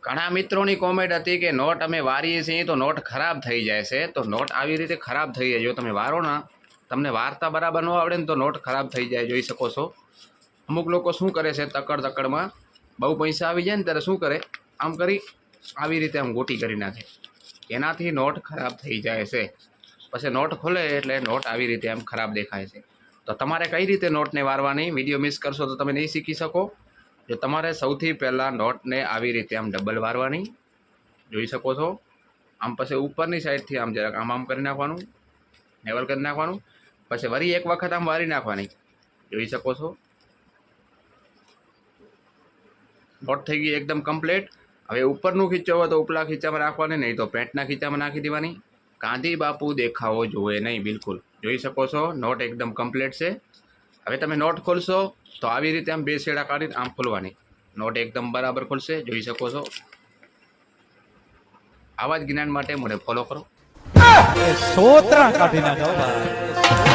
ઘણા મિત્રોની કોમેન્ટ હતી કે નોટ અમે વારીએ છીએ તો નોટ ખરાબ થઈ જાય છે. તો નોટ આવી રીતે ખરાબ થઈ જાય. જો તમે વારો ના, તમને વારતા બરાબર ન આવડે ને તો નોટ ખરાબ થઈ જાય. જોઈ શકો છો. અમુક લોકો શું કરે છે, તકડમાં બહુ પૈસા આવી જાય ને ત્યારે શું કરે, આમ કરી આવી રીતે આમ ગોટી કરી નાખે. એનાથી નોટ ખરાબ થઈ જાય છે. પછી નોટ ખોલે એટલે નોટ આવી રીતે આમ ખરાબ દેખાય છે. તો તમારે કઈ રીતે નોટને વારવાની, વિડીયો મિસ કરશો તો તમે નહીં શીખી શકો. જો તમારે સૌથી પહેલાં નોટને આવી રીતે આમ ડબલ વારવાની, જોઈ શકો છો. આમ પછી ઉપરની સાઈડથી આમ જરાક આમ કરી નાખવાનું, લેવલ કરી નાખવાનું. પછી વળી એક વખત આમ વારી નાખવાની, જોઈ શકો છો. નોટ થઈ ગઈ એકદમ કમ્પ્લીટ. હવે ઉપરનું ખીચો હોય તો ઉપલા ખીચામાં રાખવાની, નહીં તો પેન્ટના ખીચામાં નાખી દેવાની. ગાંધી બાપુ દેખાવો જોઈએ નહીં, બિલકુલ. જોઈ શકો છો નોટ એકદમ કમ્પ્લીટ છે. હવે તમે નોટ ખોલશો તો આવી રીતે આમ બે છેડા કાઢીને આમ ખોલવાની. નોટ એકદમ બરાબર ખુલશે, જોઈ શકો છો. આવા જ જ્ઞાન માટે મને ફોલો કરો. સોત્રા કાઢી નાખો.